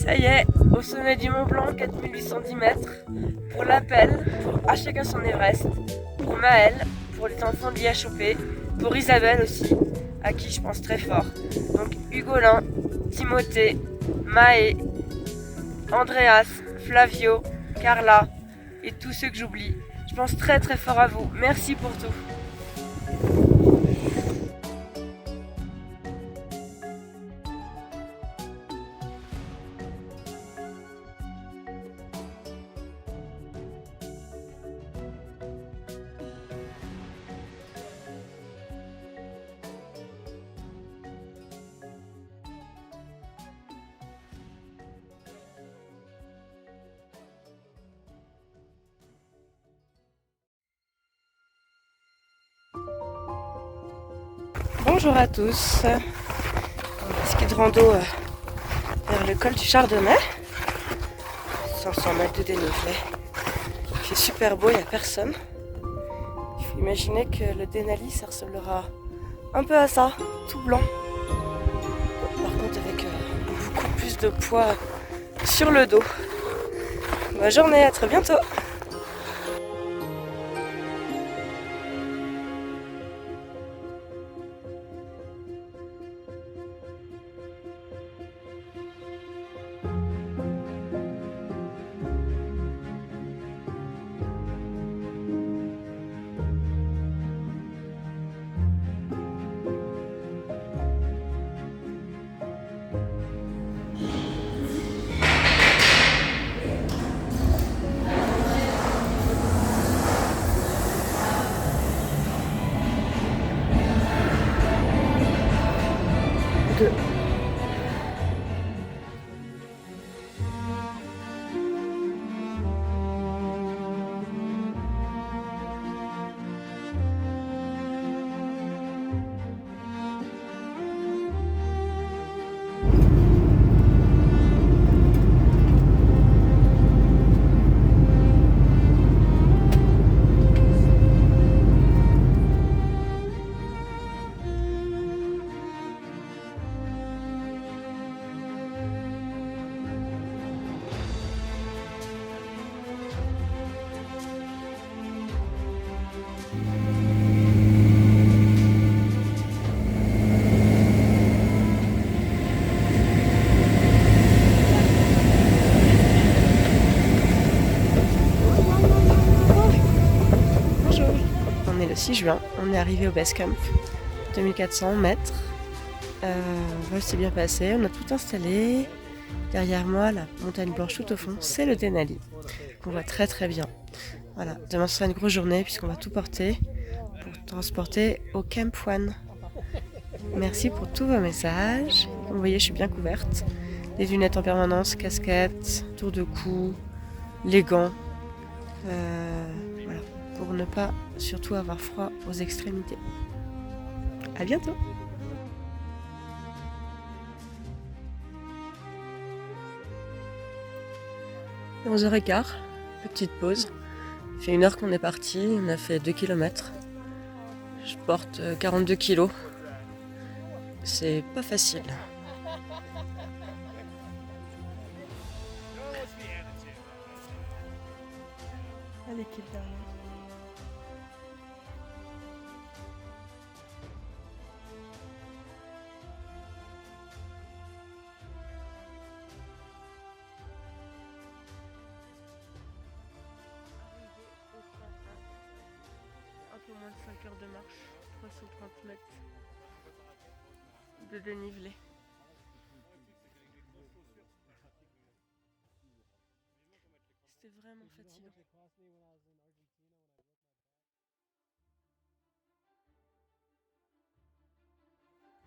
Ça y est, au sommet du Mont Blanc, 4810 mètres, pour l'appel, pour À chacun son Everest, pour Maëlle, pour les enfants de l'IHOP, pour Isabelle aussi, à qui je pense très fort. Donc Hugolin, Timothée, Maë, Andreas, Flavio, Carla et tous ceux que j'oublie. Je pense très très fort à vous. Merci pour tout. Bonjour à tous. Ski de rando vers le col du Chardonnay. 500 mètres de dénivelé. Il fait super beau, il n'y a personne. Il faut imaginer que le Denali, ça ressemblera un peu à ça, tout blanc. Par contre avec beaucoup plus de poids sur le dos. Bonne journée, à très bientôt. On est le 6 juin, on est arrivé au base camp, 2400 mètres. Vol s'est bien passé, on a tout installé. Derrière moi, la montagne blanche tout au fond, c'est le Denali, qu'on voit très très bien. Voilà, demain ce sera une grosse journée puisqu'on va tout porter pour transporter au Camp One. Merci pour tous vos messages. Comme vous voyez, je suis bien couverte. Les lunettes en permanence, casquette, tour de cou, les gants. Voilà, pour ne pas surtout avoir froid aux extrémités. À bientôt. 11h15, petite pause. Il fait 1 heure qu'on est parti, on a fait 2 km. Je porte 42 kilos. C'est pas facile. Allez, qui est derrière. Un peu moins de 5 heures de marche, 330 mètres de dénivelé. C'était vraiment fatigant.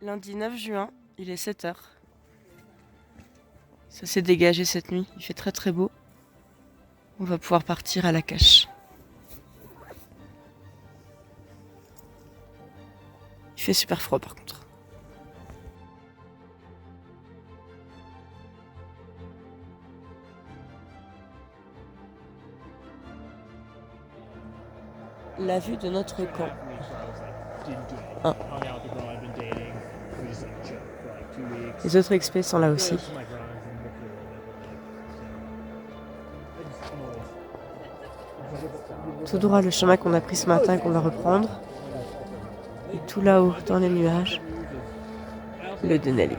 Lundi 9 juin, il est 7h. Ça s'est dégagé cette nuit, il fait très très beau. On va pouvoir partir à la cache. Il fait super froid par contre. La vue de notre camp. Ah. Les autres experts sont là aussi. tout droit le chemin qu'on a pris ce matin qu'on va reprendre. Et tout là-haut, dans les nuages, le Denali.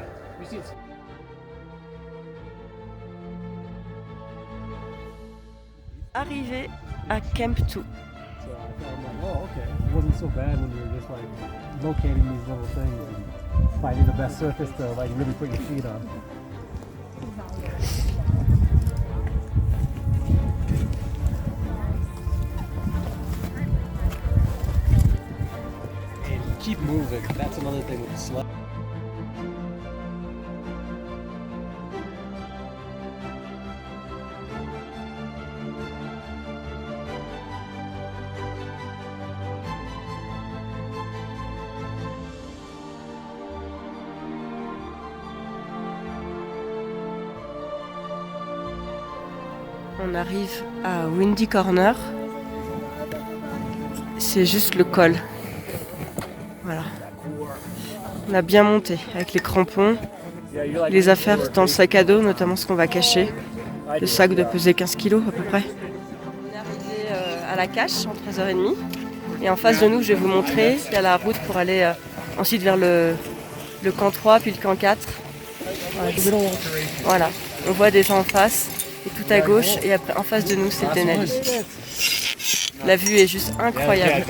Arrivé à Camp 2. So I thought, I'm like, oh, okay. It wasn't so bad when you were just like locating these little things and finding the best surface to like really put your feet on. And keep moving. That's another thing with the sled. On arrive à Windy Corner. C'est juste le col. Voilà. On a bien monté avec les crampons, les affaires dans le sac à dos, notamment ce qu'on va cacher. Le sac doit peser 15 kg à peu près. On est arrivé à la cache en 13h30. Et en face de nous, je vais vous montrer, il y a la route pour aller ensuite vers le camp 3 puis le camp 4. Voilà, on voit des gens en face. Et tout à gauche, et après en face de nous, c'est Denali. La vue est juste incroyable.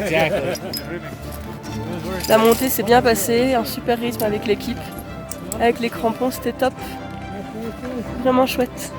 La montée s'est bien passée, un super rythme avec l'équipe. Avec les crampons, c'était top. Vraiment chouette.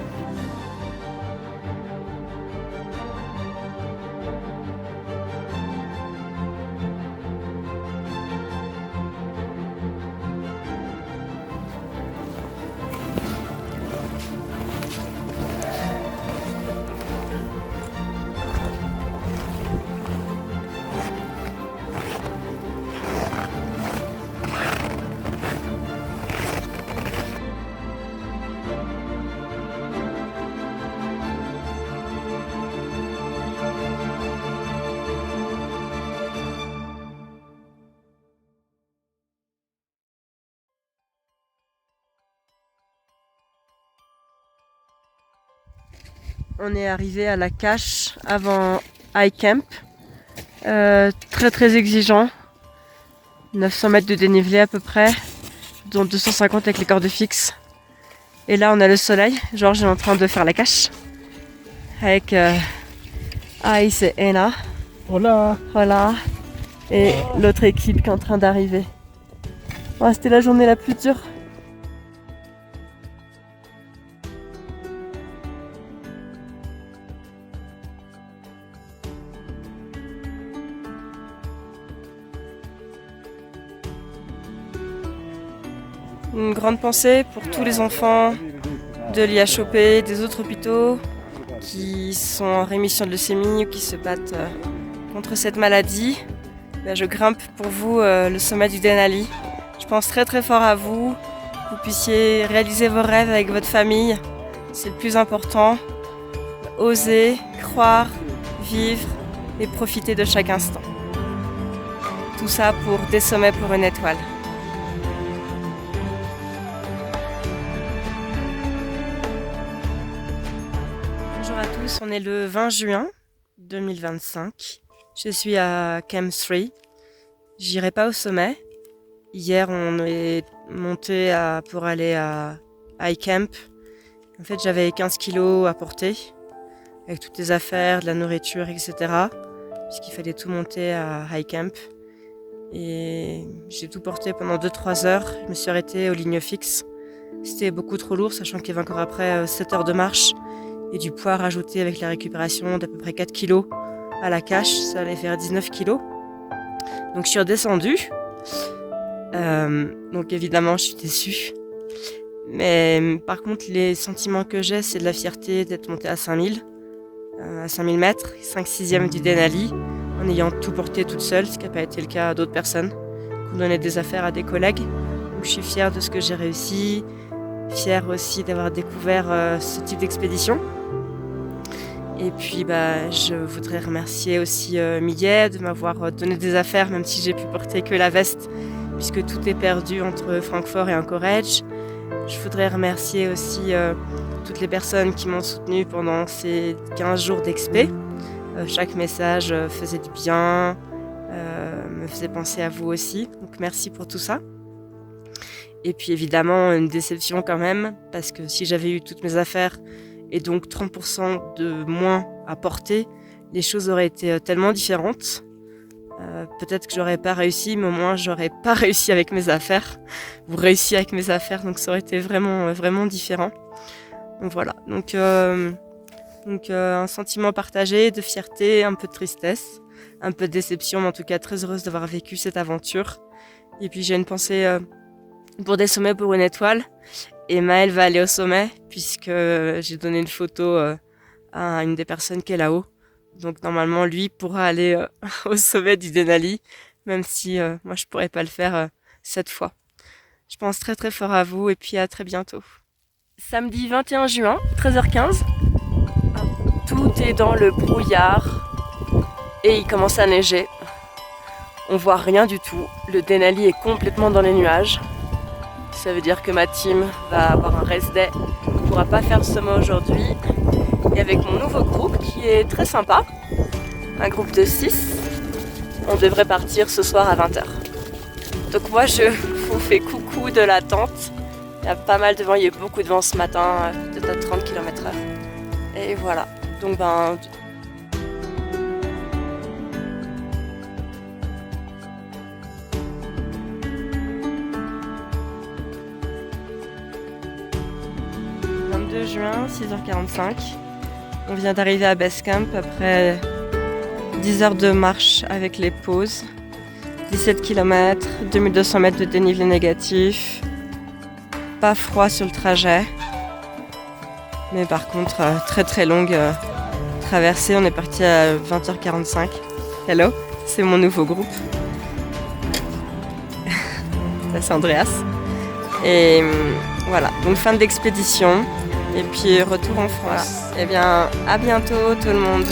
On est arrivé à la cache avant High Camp. Très très exigeant. 900 mètres de dénivelé à peu près, dont 250 avec les cordes fixes. Et là on a le soleil. Georges est en train de faire la cache. Avec Ice et Anna. Hola! Voilà. Et l'autre équipe qui est en train d'arriver. Ouais, c'était la journée la plus dure. Une grande pensée pour tous les enfants de l'IHOP, des autres hôpitaux qui sont en rémission de leucémie ou qui se battent contre cette maladie. Je grimpe pour vous le sommet du Denali. Je pense très très fort à vous. Vous puissiez réaliser vos rêves avec votre famille. C'est le plus important. Oser, croire, vivre et profiter de chaque instant. Tout ça pour des sommets pour une étoile. Bonjour à tous, on est le 20 juin 2025. Je suis à Camp 3. J'irai pas au sommet. Hier, on est monté pour aller à High Camp. En fait, j'avais 15 kilos à porter, avec toutes les affaires, de la nourriture, etc. Puisqu'il fallait tout monter à High Camp. Et j'ai tout porté pendant 2-3 heures. Je me suis arrêtée aux lignes fixes. C'était beaucoup trop lourd, sachant qu'il y avait encore après 7 heures de marche. Et du poids rajouté avec la récupération d'à peu près 4 kilos à la cache, ça allait faire 19 kilos. Donc je suis redescendue. Donc évidemment je suis déçue. Mais par contre les sentiments que j'ai, c'est de la fierté d'être montée à 5000 mètres, 5/6 du Denali, en ayant tout porté toute seule, ce qui n'a pas été le cas d'autres personnes, qui ont donné des affaires à des collègues. Donc je suis fière de ce que j'ai réussi, fière aussi d'avoir découvert ce type d'expédition. Et puis je voudrais remercier aussi Millet de m'avoir donné des affaires, même si j'ai pu porter que la veste, puisque tout est perdu entre Francfort et Anchorage. Je voudrais remercier aussi toutes les personnes qui m'ont soutenue pendant ces 15 jours d'expé. Chaque message faisait du bien, me faisait penser à vous aussi. Donc merci pour tout ça. Et puis évidemment, une déception quand même, parce que si j'avais eu toutes mes affaires et donc 30% de moins à porter, les choses auraient été tellement différentes. Peut-être que j'aurais pas réussi, mais au moins j'aurais pas réussi avec mes affaires. Ou réussi avec mes affaires, donc ça aurait été vraiment, vraiment différent. Donc voilà, donc un sentiment partagé, de fierté, un peu de tristesse, un peu de déception, mais en tout cas très heureuse d'avoir vécu cette aventure. Et puis j'ai une pensée pour des sommets pour une étoile. Et Maëlle va aller au sommet, puisque j'ai donné une photo à une des personnes qui est là-haut. Donc normalement, lui pourra aller au sommet du Denali, même si moi je pourrais pas le faire cette fois. Je pense très très fort à vous et puis à très bientôt. Samedi 21 juin, 13h15. Tout est dans le brouillard et il commence à neiger. On voit rien du tout. Le Denali est complètement dans les nuages. Ça veut dire que ma team va avoir un rest day. On ne pourra pas faire le sommet aujourd'hui. Et avec mon nouveau groupe qui est très sympa, un groupe de 6, on devrait partir ce soir à 20h. Donc moi je vous fais coucou de la tente. Il y a pas mal de vent, il y a eu beaucoup de vent ce matin, peut-être à 30 km/h. Et voilà, donc « 22 juin, 6h45. On vient d'arriver à Basecamp après 10 heures de marche avec les pauses. 17 km, 2200 mètres de dénivelé négatif. Pas froid sur le trajet. Mais par contre, très très longue traversée. On est parti à 20h45. Hello, c'est mon nouveau groupe. Ça c'est Andreas. Et voilà, donc fin de l'expédition. Et puis retour en France. Eh bien, à bientôt tout le monde.